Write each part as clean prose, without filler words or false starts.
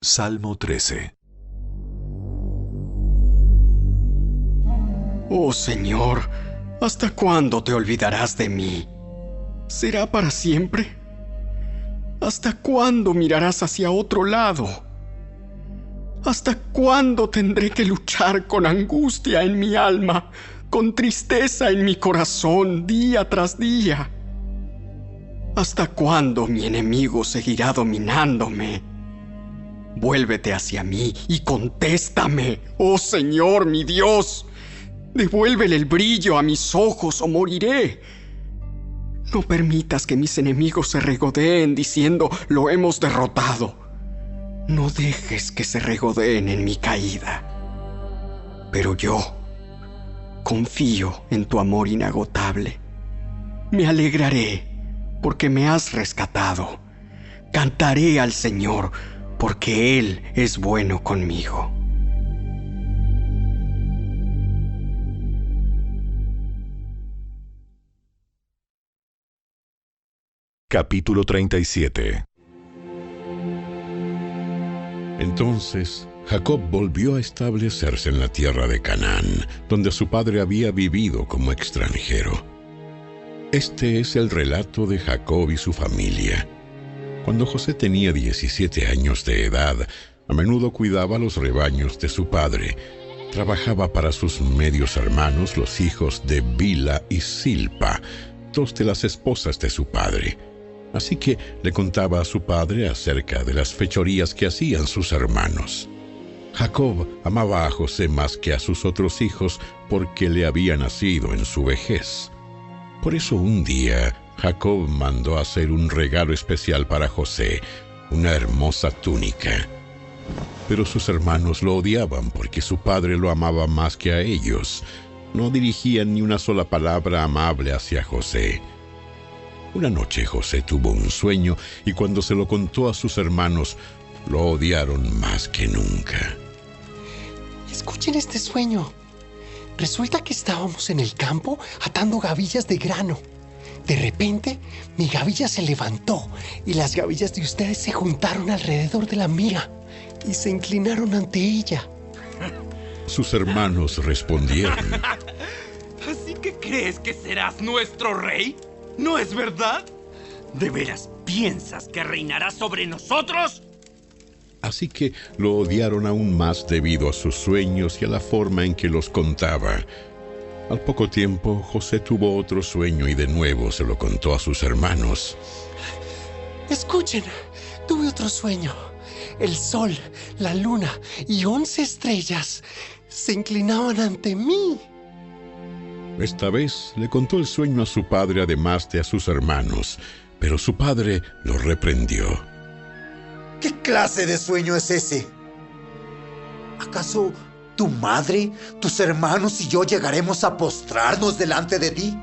Salmo 13. Oh Señor, ¿hasta cuándo te olvidarás de mí? ¿Será para siempre? ¿Hasta cuándo mirarás hacia otro lado? ¿Hasta cuándo tendré que luchar con angustia en mi alma, con tristeza en mi corazón, día tras día? ¿Hasta cuándo mi enemigo seguirá dominándome? Vuélvete hacia mí y contéstame, oh Señor, mi Dios. Devuélvele el brillo a mis ojos o moriré. No permitas que mis enemigos se regodeen diciendo, lo hemos derrotado. No dejes que se regodeen en mi caída. Pero yo confío en tu amor inagotable. Me alegraré porque me has rescatado. Cantaré al Señor porque Él es bueno conmigo. Capítulo 37. Entonces Jacob volvió a establecerse en la tierra de Canaán, donde su padre había vivido como extranjero. Este es el relato de Jacob y su familia. Cuando José tenía 17 años de edad, a menudo cuidaba los rebaños de su padre. Trabajaba para sus medios hermanos, los hijos de Bilha y Silpa, dos de las esposas de su padre. Así que le contaba a su padre acerca de las fechorías que hacían sus hermanos. Jacob amaba a José más que a sus otros hijos porque le había nacido en su vejez. Por eso un día Jacob mandó hacer un regalo especial para José, una hermosa túnica. Pero sus hermanos lo odiaban porque su padre lo amaba más que a ellos. No dirigían ni una sola palabra amable hacia José. Una noche José tuvo un sueño y cuando se lo contó a sus hermanos, lo odiaron más que nunca. Escuchen este sueño. Resulta que estábamos en el campo atando gavillas de grano. De repente, mi gavilla se levantó y las gavillas de ustedes se juntaron alrededor de la mía y se inclinaron ante ella. Sus hermanos respondieron: ¿Así que crees que serás nuestro rey? ¿No es verdad? ¿De veras piensas que reinarás sobre nosotros? Así que lo odiaron aún más debido a sus sueños y a la forma en que los contaba. Al poco tiempo, José tuvo otro sueño y de nuevo se lo contó a sus hermanos. Escuchen, tuve otro sueño. El sol, la luna y 11 estrellas se inclinaban ante mí. Esta vez le contó el sueño a su padre además de a sus hermanos, pero su padre lo reprendió. ¿Qué clase de sueño es ese? ¿Acaso tu madre, tus hermanos y yo llegaremos a postrarnos delante de ti?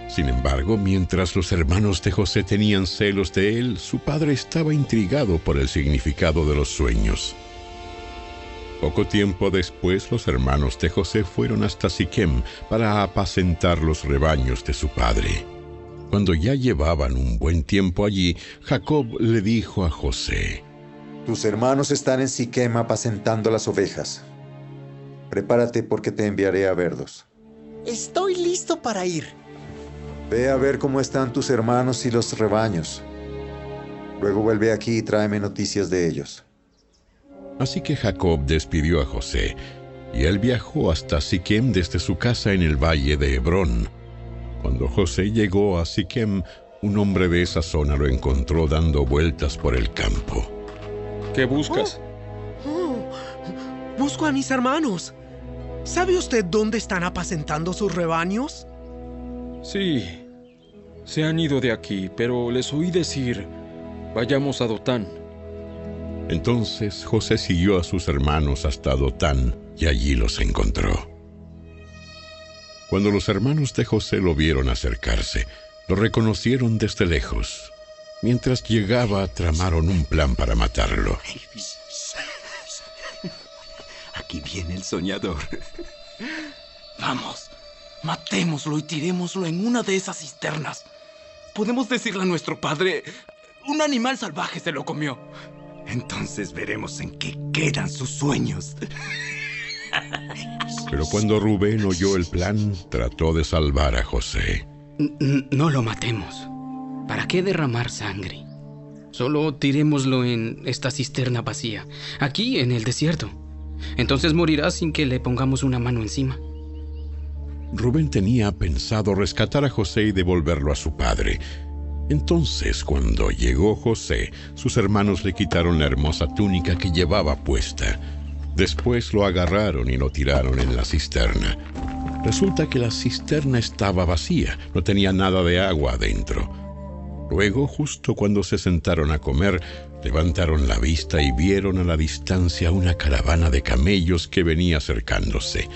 Sin embargo, mientras los hermanos de José tenían celos de él, su padre estaba intrigado por el significado de los sueños. Poco tiempo después, los hermanos de José fueron hasta Siquem para apacentar los rebaños de su padre. Cuando ya llevaban un buen tiempo allí, Jacob le dijo a José: Tus hermanos están en Siquem apacentando las ovejas. Prepárate porque te enviaré a verlos. Estoy listo para ir. Ve a ver cómo están tus hermanos y los rebaños. Luego vuelve aquí y tráeme noticias de ellos. Así que Jacob despidió a José, y él viajó hasta Siquem desde su casa en el valle de Hebrón. Cuando José llegó a Siquem, un hombre de esa zona lo encontró dando vueltas por el campo. ¿Qué buscas? Busco a mis hermanos. ¿Sabe usted dónde están apacentando sus rebaños? Sí, se han ido de aquí, pero les oí decir, vayamos a Dotán. Entonces José siguió a sus hermanos hasta Dotán y allí los encontró. Cuando los hermanos de José lo vieron acercarse, lo reconocieron desde lejos. Mientras llegaba, tramaron un plan para matarlo. Aquí viene el soñador. Vamos, matémoslo y tirémoslo en una de esas cisternas. Podemos decirle a nuestro padre, un animal salvaje se lo comió. Entonces veremos en qué quedan sus sueños. Pero cuando Rubén oyó el plan, trató de salvar a José. No lo matemos. ¿Para qué derramar sangre? Solo tirémoslo en esta cisterna vacía, aquí en el desierto. Entonces morirá sin que le pongamos una mano encima. Rubén tenía pensado rescatar a José y devolverlo a su padre. Entonces, cuando llegó José, sus hermanos le quitaron la hermosa túnica que llevaba puesta. Después lo agarraron y lo tiraron en la cisterna. Resulta que la cisterna estaba vacía, no tenía nada de agua adentro. Luego, justo cuando se sentaron a comer, levantaron la vista y vieron a la distancia una caravana de camellos que venía acercándose.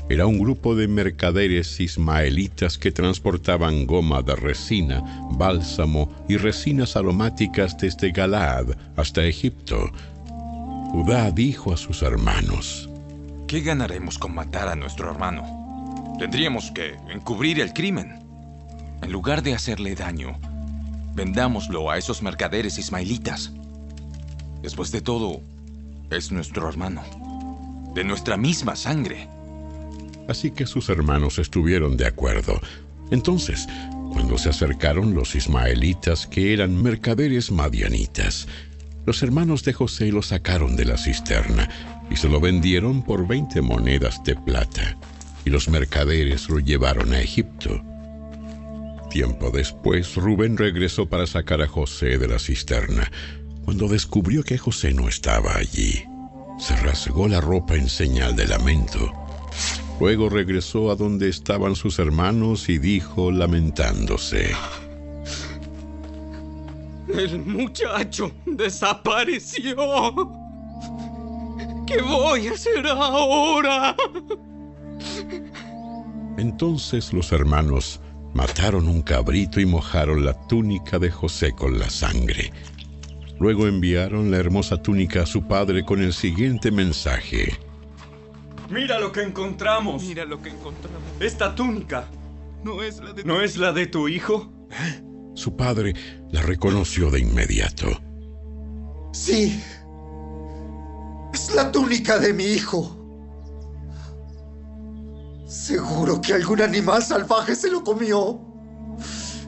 Era un grupo de mercaderes ismaelitas que transportaban goma de resina, bálsamo y resinas aromáticas desde Galaad hasta Egipto. Judá dijo a sus hermanos: ¿Qué ganaremos con matar a nuestro hermano? Tendríamos que encubrir el crimen. En lugar de hacerle daño, vendámoslo a esos mercaderes ismaelitas. Después de todo, es nuestro hermano, de nuestra misma sangre. Así que sus hermanos estuvieron de acuerdo. Entonces, cuando se acercaron los ismaelitas, que eran mercaderes madianitas, los hermanos de José lo sacaron de la cisterna y se lo vendieron por 20 monedas de plata, y los mercaderes lo llevaron a Egipto. Tiempo después, Rubén regresó para sacar a José de la cisterna. Cuando descubrió que José no estaba allí, se rasgó la ropa en señal de lamento. Luego regresó a donde estaban sus hermanos y dijo, lamentándose: El muchacho desapareció. ¿Qué voy a hacer ahora? Entonces los hermanos mataron un cabrito y mojaron la túnica de José con la sangre. Luego enviaron la hermosa túnica a su padre con el siguiente mensaje: Mira lo que encontramos. Mira lo que encontramos. Esta túnica. ¿No es la de tu hijo? Su padre la reconoció de inmediato. Sí. Es la túnica de mi hijo. Seguro que algún animal salvaje se lo comió.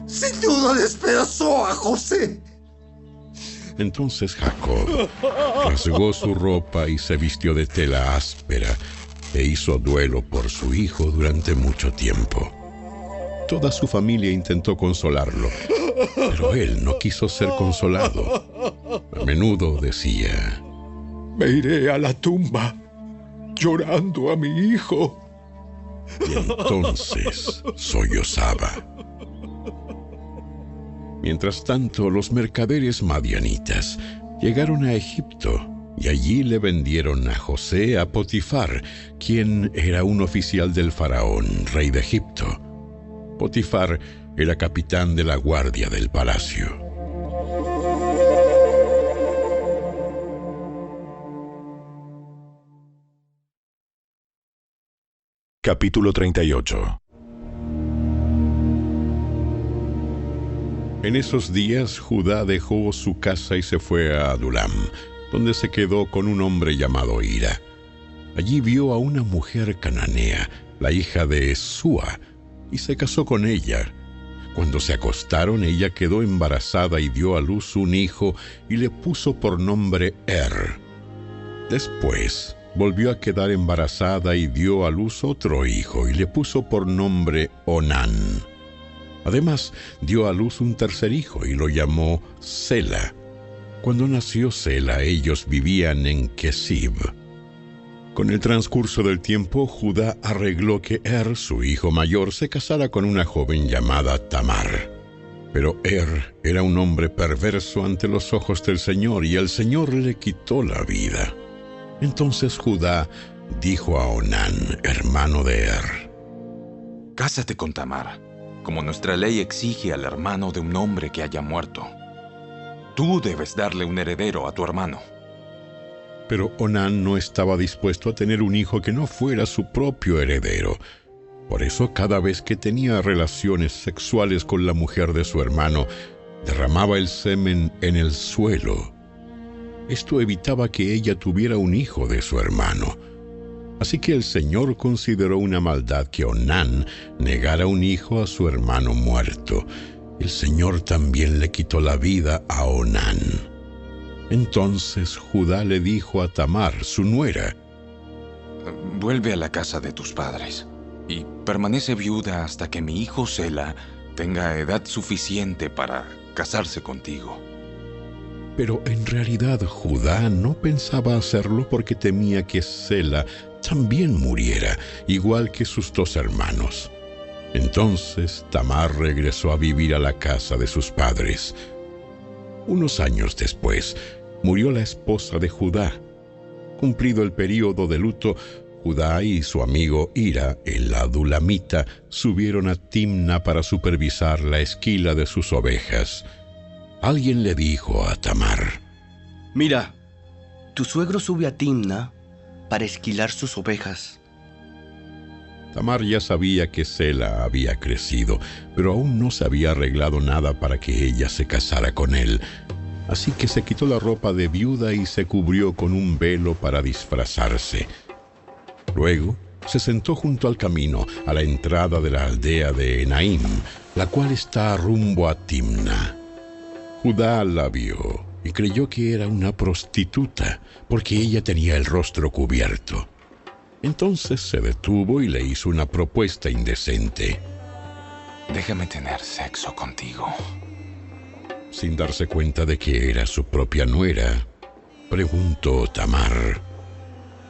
Sin duda despedazó a José. Entonces Jacob rasgó su ropa y se vistió de tela áspera e hizo duelo por su hijo durante mucho tiempo. Toda su familia intentó consolarlo, pero él no quiso ser consolado. A menudo decía: Me iré a la tumba llorando a mi hijo. Y entonces sollozaba. Mientras tanto, los mercaderes madianitas llegaron a Egipto y allí le vendieron a José a Potifar, quien era un oficial del faraón, rey de Egipto. Potifar era capitán de la guardia del palacio. Capítulo 38. En esos días, Judá dejó su casa y se fue a Adulam, donde se quedó con un hombre llamado Hira. Allí vio a una mujer cananea, la hija de Súa, y se casó con ella. Cuando se acostaron, ella quedó embarazada y dio a luz un hijo y le puso por nombre Después volvió a quedar embarazada y dio a luz otro hijo y le puso por nombre Onán. Además, dio a luz un tercer hijo y lo llamó Sela. Cuando nació Sela, ellos vivían en Kesib. Con el transcurso del tiempo, Judá arregló que su hijo mayor, se casara con una joven llamada Tamar. Pero era un hombre perverso ante los ojos del Señor, y el Señor le quitó la vida. Entonces Judá dijo a Onán, hermano de Cásate con Tamar, como nuestra ley exige al hermano de un hombre que haya muerto. Tú debes darle un heredero a tu hermano. Pero Onán no estaba dispuesto a tener un hijo que no fuera su propio heredero. Por eso, cada vez que tenía relaciones sexuales con la mujer de su hermano, derramaba el semen en el suelo. Esto evitaba que ella tuviera un hijo de su hermano. Así que el Señor consideró una maldad que Onán negara un hijo a su hermano muerto. El Señor también le quitó la vida a Onán. Entonces Judá le dijo a Tamar, su nuera: vuelve a la casa de tus padres y permanece viuda hasta que mi hijo Sela tenga edad suficiente para casarse contigo. Pero en realidad Judá no pensaba hacerlo porque temía que Sela también muriera, igual que sus dos hermanos. Entonces Tamar regresó a vivir a la casa de sus padres. Unos años después, murió la esposa de Judá. Cumplido el período de luto, Judá y su amigo Hira, el adulamita, subieron a Timna para supervisar la esquila de sus ovejas. Alguien le dijo a Tamar: mira, tu suegro sube a Timna para esquilar sus ovejas. Tamar ya sabía que Sela había crecido, pero aún no se había arreglado nada para que ella se casara con él. Así que se quitó la ropa de viuda y se cubrió con un velo para disfrazarse. Luego se sentó junto al camino, a la entrada de la aldea de Enaim, la cual está rumbo a Timna. Judá la vio y creyó que era una prostituta, porque ella tenía el rostro cubierto. Entonces se detuvo y le hizo una propuesta indecente. Déjame tener sexo contigo. Sin darse cuenta de que era su propia nuera, preguntó Tamar: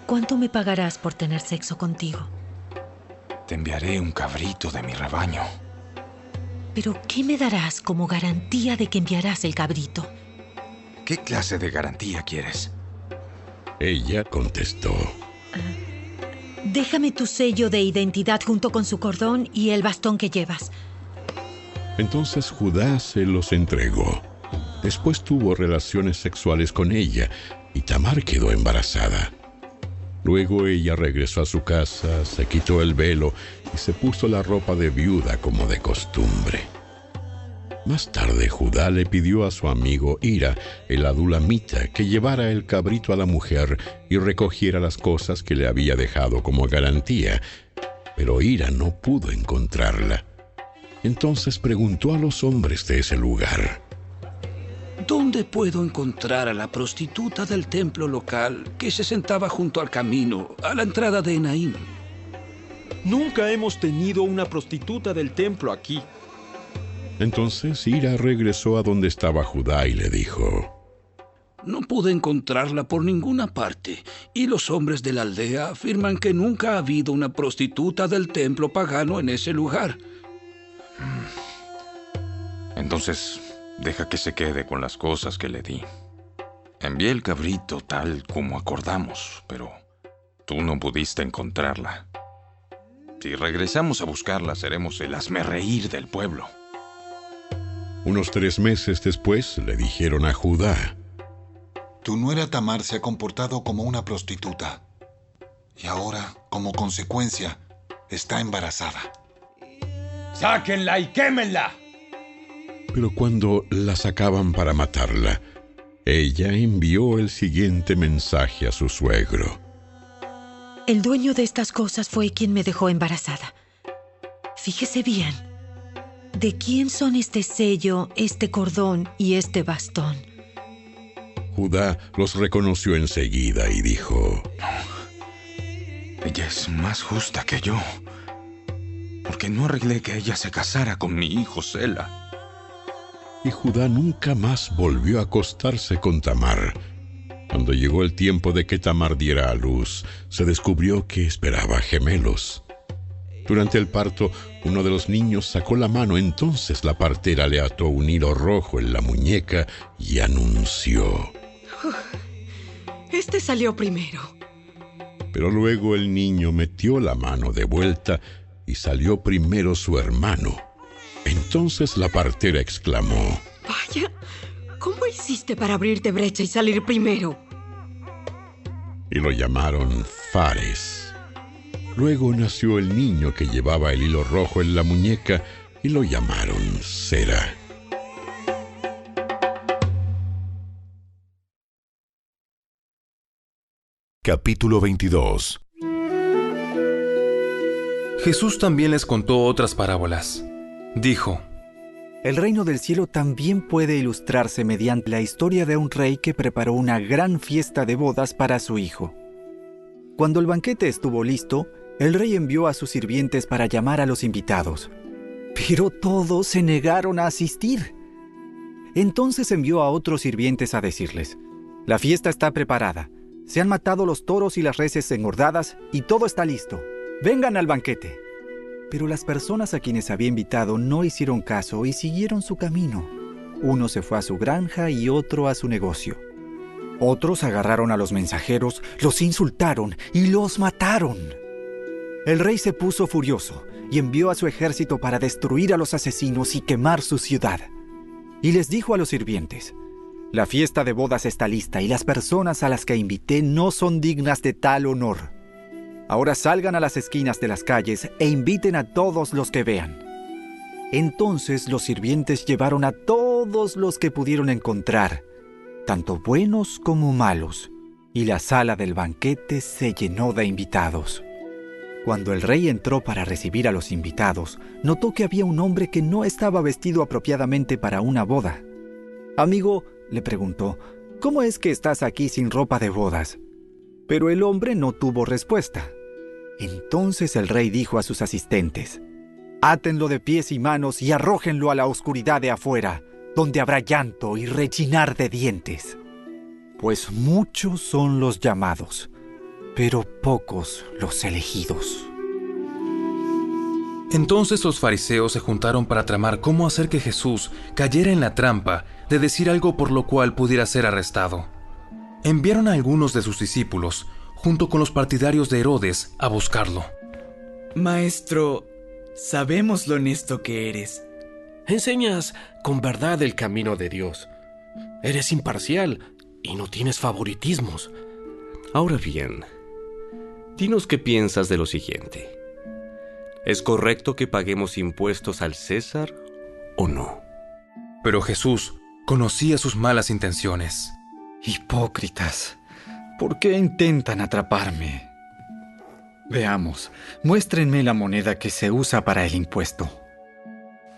¿cuánto me pagarás por tener sexo contigo? Te enviaré un cabrito de mi rebaño. ¿Pero qué me darás como garantía de que enviarás el cabrito? ¿Qué clase de garantía quieres? Ella contestó: déjame tu sello de identidad junto con su cordón y el bastón que llevas. Entonces Judá se los entregó. Después tuvo relaciones sexuales con ella y Tamar quedó embarazada. Luego ella regresó a su casa, se quitó el velo y se puso la ropa de viuda como de costumbre. Más tarde Judá le pidió a su amigo Hira, el adulamita, que llevara el cabrito a la mujer y recogiera las cosas que le había dejado como garantía, pero Hira no pudo encontrarla. Entonces preguntó a los hombres de ese lugar: ¿dónde puedo encontrar a la prostituta del templo local que se sentaba junto al camino, a la entrada de Enaim? Nunca hemos tenido una prostituta del templo aquí. Entonces Hira regresó a donde estaba Judá y le dijo: no pude encontrarla por ninguna parte, y los hombres de la aldea afirman que nunca ha habido una prostituta del templo pagano en ese lugar. Entonces, deja que se quede con las cosas que le di. Envié el cabrito tal como acordamos, pero tú no pudiste encontrarla. Si regresamos a buscarla, seremos el hazmerreír del pueblo. Unos 3 meses después le dijeron a Judá: tu nuera Tamar se ha comportado como una prostituta y ahora, como consecuencia, está embarazada. ¡Sáquenla y quémenla! Pero cuando la sacaban para matarla, ella envió el siguiente mensaje a su suegro: el dueño de estas cosas fue quien me dejó embarazada. Fíjese bien, ¿de quién son este sello, este cordón y este bastón? Judá los reconoció enseguida y dijo: ella es más justa que yo, porque no arreglé que ella se casara con mi hijo Sela. Y Judá nunca más volvió a acostarse con Tamar. Cuando llegó el tiempo de que Tamar diera a luz, se descubrió que esperaba gemelos. Durante el parto, uno de los niños sacó la mano, entonces la partera le ató un hilo rojo en la muñeca y anunció: este salió primero. Pero luego el niño metió la mano de vuelta y salió primero su hermano. Entonces la partera exclamó: vaya, ¿cómo hiciste para abrirte brecha y salir primero? Y lo llamaron Fares. Luego nació el niño que llevaba el hilo rojo en la muñeca y lo llamaron Sera. Capítulo 22. Jesús también les contó otras parábolas. Dijo: El reino del cielo también puede ilustrarse mediante la historia de un rey que preparó una gran fiesta de bodas para su hijo. Cuando el banquete estuvo listo, el rey envió a sus sirvientes para llamar a los invitados. Pero todos se negaron a asistir. Entonces envió a otros sirvientes a decirles: La fiesta está preparada. Se han matado los toros y las reses engordadas y todo está listo. Vengan al banquete. Pero las personas a quienes había invitado no hicieron caso y siguieron su camino. Uno se fue a su granja y otro a su negocio. Otros agarraron a los mensajeros, los insultaron y los mataron. El rey se puso furioso y envió a su ejército para destruir a los asesinos y quemar su ciudad. Y les dijo a los sirvientes: La fiesta de bodas está lista y las personas a las que invité no son dignas de tal honor. Ahora salgan a las esquinas de las calles e inviten a todos los que vean. Entonces los sirvientes llevaron a todos los que pudieron encontrar, tanto buenos como malos, y la sala del banquete se llenó de invitados. Cuando el rey entró para recibir a los invitados, notó que había un hombre que no estaba vestido apropiadamente para una boda. «Amigo», le preguntó, «¿cómo es que estás aquí sin ropa de bodas?» Pero el hombre no tuvo respuesta. Entonces el rey dijo a sus asistentes: «Átenlo de pies y manos y arrójenlo a la oscuridad de afuera, donde habrá llanto y rechinar de dientes. Pues muchos son los llamados, pero pocos los elegidos». Entonces los fariseos se juntaron para tramar cómo hacer que Jesús cayera en la trampa de decir algo por lo cual pudiera ser arrestado. Enviaron a algunos de sus discípulos, junto con los partidarios de Herodes, a buscarlo. Maestro, sabemos lo honesto que eres. Enseñas con verdad el camino de Dios. Eres imparcial y no tienes favoritismos. Ahora bien, dinos qué piensas de lo siguiente. ¿Es correcto que paguemos impuestos al César o no? Pero Jesús conocía sus malas intenciones. «Hipócritas, ¿por qué intentan atraparme? Veamos, muéstrenme la moneda que se usa para el impuesto».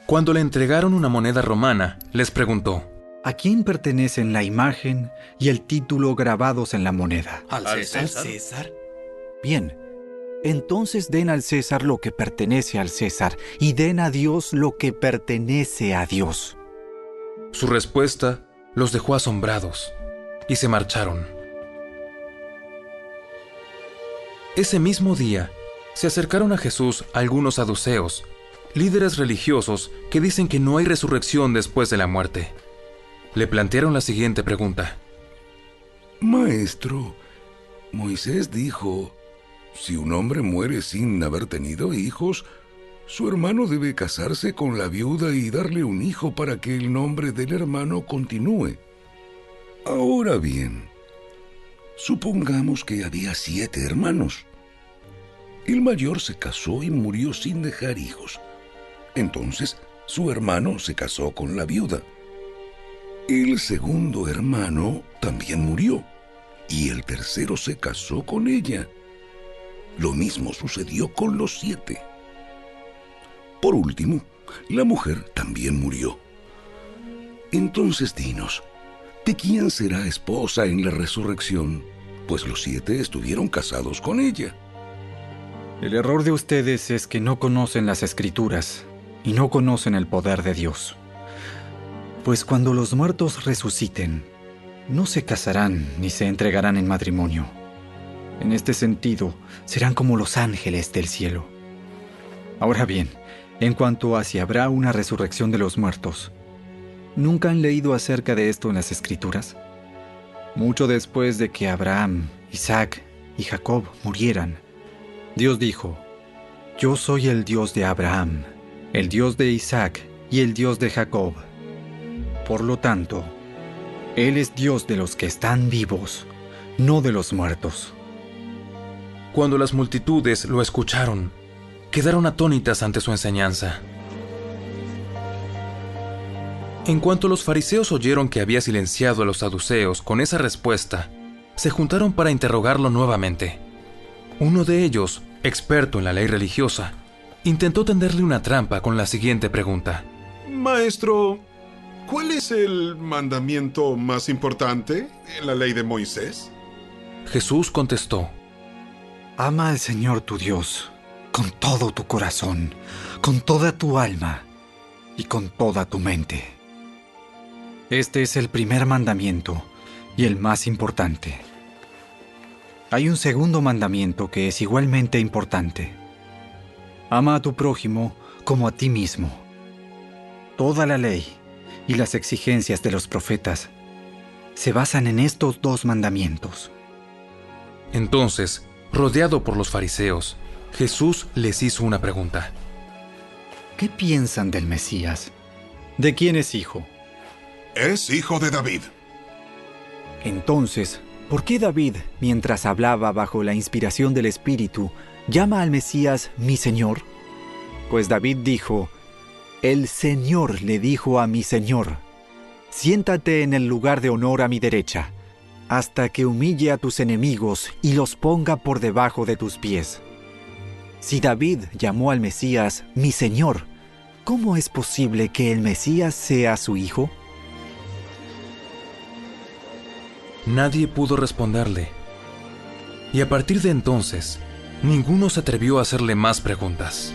Cuando le entregaron una moneda romana, les preguntó: ¿A quién pertenecen la imagen y el título grabados en la moneda? ¿Al César? Bien, entonces den al César lo que pertenece al César y den a Dios lo que pertenece a Dios. Su respuesta los dejó asombrados y se marcharon. Ese mismo día, se acercaron a Jesús algunos saduceos, líderes religiosos que dicen que no hay resurrección después de la muerte. Le plantearon la siguiente pregunta: Maestro, Moisés dijo: si un hombre muere sin haber tenido hijos, su hermano debe casarse con la viuda y darle un hijo para que el nombre del hermano continúe. Ahora bien, supongamos que había 7 hermanos. El mayor se casó y murió sin dejar hijos. Entonces, su hermano se casó con la viuda. El segundo hermano también murió, y el tercero se casó con ella. Lo mismo sucedió con los 7. Por último, la mujer también murió. Entonces dinos, ¿de quién será esposa en la resurrección? Pues los 7 estuvieron casados con ella. El error de ustedes es que no conocen las Escrituras y no conocen el poder de Dios. Pues cuando los muertos resuciten, no se casarán ni se entregarán en matrimonio. En este sentido, serán como los ángeles del cielo. Ahora bien, en cuanto a si habrá una resurrección de los muertos, ¿nunca han leído acerca de esto en las Escrituras? Mucho después de que Abraham, Isaac y Jacob murieran, Dios dijo: Yo soy el Dios de Abraham, el Dios de Isaac y el Dios de Jacob. Por lo tanto, Él es Dios de los que están vivos, no de los muertos. Cuando las multitudes lo escucharon, quedaron atónitas ante su enseñanza. En cuanto los fariseos oyeron que había silenciado a los saduceos con esa respuesta, se juntaron para interrogarlo nuevamente. Uno de ellos, experto en la ley religiosa, intentó tenderle una trampa con la siguiente pregunta. Maestro, ¿cuál es el mandamiento más importante en la ley de Moisés? Jesús contestó: Ama al Señor tu Dios con todo tu corazón, con toda tu alma y con toda tu mente. Este es el primer mandamiento y el más importante. Hay un segundo mandamiento que es igualmente importante. Ama a tu prójimo como a ti mismo. Toda la ley y las exigencias de los profetas se basan en estos dos mandamientos. Entonces, rodeado por los fariseos, Jesús les hizo una pregunta. ¿Qué piensan del Mesías? ¿De quién es hijo? Es hijo de David. Entonces, ¿por qué David, mientras hablaba bajo la inspiración del Espíritu, llama al Mesías mi Señor? Pues David dijo: El Señor le dijo a mi Señor: siéntate en el lugar de honor a mi derecha, hasta que humille a tus enemigos y los ponga por debajo de tus pies. Si David llamó al Mesías mi Señor, ¿cómo es posible que el Mesías sea su hijo? Nadie pudo responderle. Y a partir de entonces, ninguno se atrevió a hacerle más preguntas.